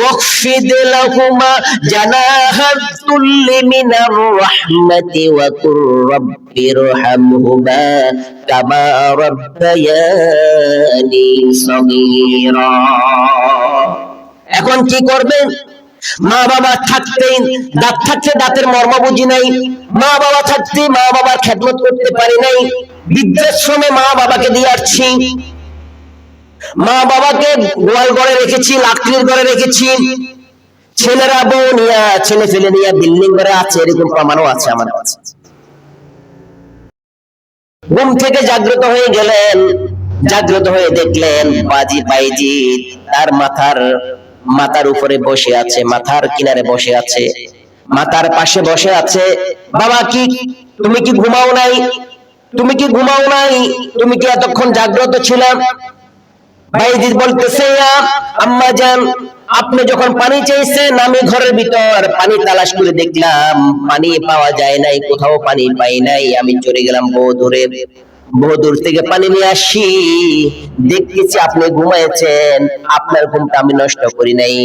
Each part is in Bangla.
واخفض لهما جناح الذل من الرحمة وقل رب ارحمهما كما ربياني صغيرا। এখন কি করবেন? মা বাবা থাকতে দাঁত থাকতে দাঁতের মর্ম বুঝি নাই, মা বাবা থাকতে মা বাবার খেদমত করতে পারি নাই, বৃদ্ধাশ্রমে মা বাবাকে দিয়ে আসছি, মা বাবাকে গোয়াল ঘরে রেখেছি, লাকড়ির ঘরে রেখেছি, ছেলেরা বউ নিয়ে ছেলে ফেলে নিয়ে বিল্ডিং ঘরে আছে, এরকম প্রমাণও আছে আমার কাছে। ঘুম থেকে জাগ্রত হয়ে গেলেন, জাগ্রত হয়ে দেখলেন বাইজিদ তার মাথার উপরে বসে আছে, মাথার কিনারে বসে আছে, মাথার পাশে বসে আছে। বাবা কি তুমি কি ঘুমাও নাই? তুমি কি ঘুমাও নাই? তুমি কি এতক্ষণ জাগ্রত ছিলে? বাইজিদ বলতেছে, আম্মা জান, আপনি যখন পানি চাইছেন আমি ঘরের ভিতর পানি তালাশ করে দেখলাম, পানি পাওয়া যায় নাই, কোথাও পানি পাই নাই। আমি চলে গেলাম বহু দূর থেকে পানি নিয়ে আসি, দেখতেছি আপনি ঘুমাইছেন, আপনার ঘুমটা আমি নষ্ট করি নাই।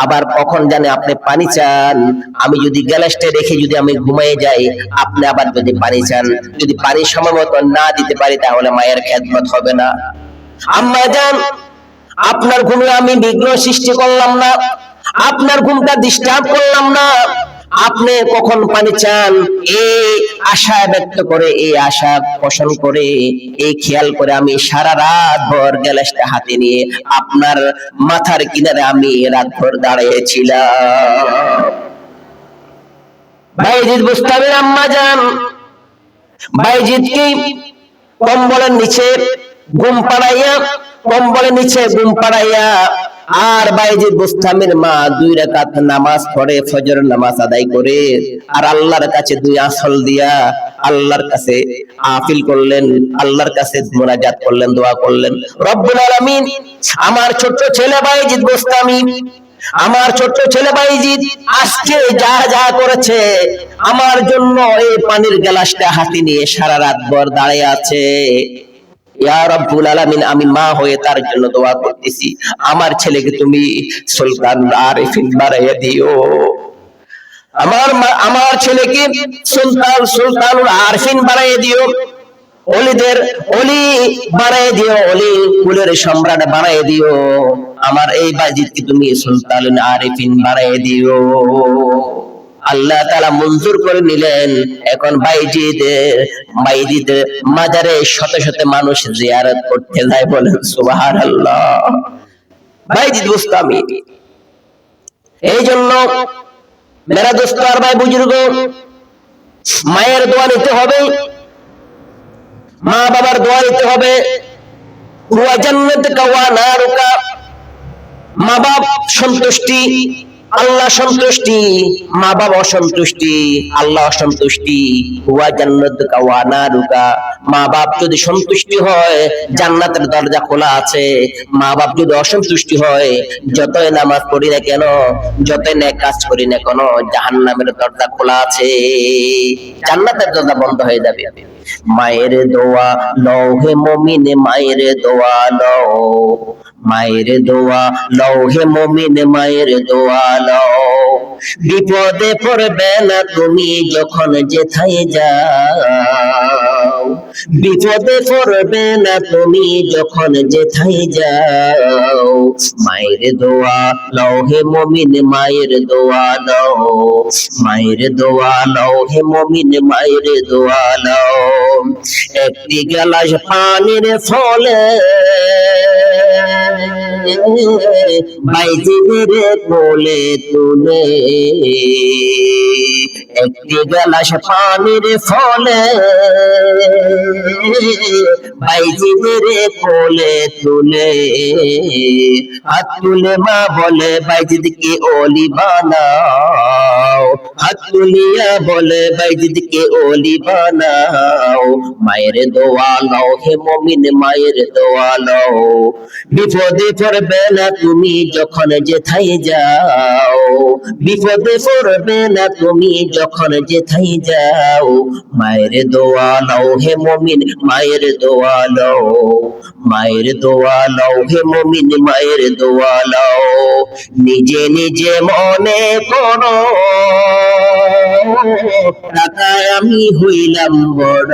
আবার কখন জানে আপনি পানি চান, আমি যদি গ্লাসটা রেখে যদি আমি ঘুমাই যাই, আপনি আবার যদি পানি চান, যদি পানি সময় মতো না দিতে পারি তাহলে মায়ের খেদমত হবে না। আম্মা জান, আপনার ঘুমে আমি বিঘ্ন সৃষ্টি করলাম না, আপনার ঘুমটা ডিস্টার্ব করলাম না, আপনি কখন পানি চান এই আশা ব্যক্ত করে, এই আশা পোষণ করে, এই খেয়াল করে আমি সারা রাত ভর গ্লাসটা হাতে নিয়ে আপনার মাথার কিনারে আমি রাত ভর দাঁড়িয়েছিলাম। বাইজিদ বুস্তামির আম্মা জান বাইজিদকে কম্বলের নিচে ঘুম পাড়াইয়া, কম্বলের নিচে ঘুম পাড়াইয়া, আর বাইজিদ বুস্তামির মা 2 রাকাত নামাজ পড়ে, ফজরের নামাজ আদায় করে, আর আল্লাহর কাছে 2 আঁচল দিয়া আল্লাহর কাছে আপিল করলেন, আল্লাহর কাছে মুনাজাত করলেন, দোয়া করলেন, রব্বুল আলামিন, আমার ছোট ছেলে বাইজিদ বুস্তামি, আমার ছোট ছেলে বাইজিদ আজকে যা যা করেছে, আমার জন্য এই পানির গ্লাসটা হাতে নিয়ে সারা রাত ভর দাঁড়িয়ে আছে, ইয়া রাব্বুল আলামিন, আমি মা হয়ে তার জন্য দোয়া করতেছি, আমার ছেলেকে তুমি সুলতান আরিফিন বানাইয়া দিও, আমার ছেলেকে সুলতানুল আরিফিন বানাইয়া দিও, ওলিদের ওলি বানাইয়া দিও, ওলি কুলের সম্রাট বানাইয়া দিও, আমার এই বাইজিদকে তুমি সুলতানুল আরিফিন বানাইয়া দিও। আল্লাহ তাআলা মঞ্জুর করে নিলেন। এখন বাইজিদ মাজারে শত শত মানুষ জিয়ারত করতে যায়, বলেন সুবহানাল্লাহ। বাইজিদ বুস্তামি, এই জন্য মেরা দোস্ত আর ভাই বুজুর্গ, মায়ের দোয়া নিতে হবে, মা বাবার দোয়া নিতে হবে। ওয়া জান্নাতুকা ওয়া নারুকা, মা বাপ সন্তুষ্টি, আল্লাহ সন্তুষ্টি, মা বাবা অসন্তুষ্টি, আল্লাহ অসন্তুষ্টি। ওয়া জান্নাতুকা ওয়া নারুকা, মা বাপ যদি সন্তুষ্টি হয় জান্নাতের দরজা খোলা আছে, মা বাপ যদি অসন্তুষ্টি হয় যতই নামাজ পড়ি না কেন, যতই নেক কাজ করি না কেন, জাহান্নামের দরজা খোলা আছে, জান্নাতের দরজা বন্ধ হয়ে যাবে। মায়ের দোয়া লও হে মুমিন, মায়ের দোয়া লও, মায়ের দোয়া লও হে মুমিন, মায়ের দোয়া লও, বিপদে পড়বে না তুমি যখন যেথায় যাও, বিপদে পড়বে না তুমি যখন যেথায় যাও, মায়ের দোয়া লও হে মুমিন, মায়ের দোয়া লও, মায়ের দোয়া লও হে মুমিন, মায়ের দোয়া লও। একটি গ্লাস পানির ফলে বাইজিদের কোলে তুলে, একটি গ্লাস পানির ফলে বাইজিদের কোলে তুলে, হাত তুলে মা বলে বাইজিদকে ওলি বানাও, হাত তুলিয়া বলে বাইজিদকে ওলি বানাও, মায়ের দোয়া লও হে মুমিন, মায়ের দোয়া লও, বিপদে পড়বে না তুমি যখন যেথায় যাও, বিপদে পড়বে না তুমি যখন যখন যেথাই যাও, মায়ের দোয়া লও হে মুমিন, মায়ের দোয়া লও, মায়ের দোয়া লও হে মুমিন, মায়ের দোয়া লও। নিজে নিজে মনে করো, টাকায় আমি হইলাম বড়,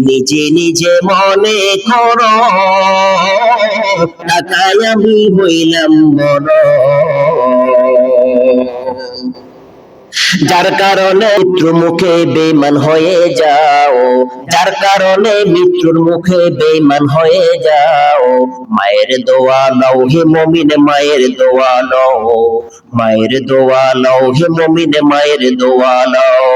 নিজে নিজে মনে করো, টাকায় আমি হইলাম বড়। যার কারণে মৃত্যুর মুখে বেঈমান হয়ে যাও, যার কারণে মৃত্যুর মুখে বেঈমান হয়ে যাও, মায়ের দোয়া লও হে মুমিন, মায়ের দোয়া লও, মায়ের দোয়া লও হে মুমিন, মায়ের দোয়া লও।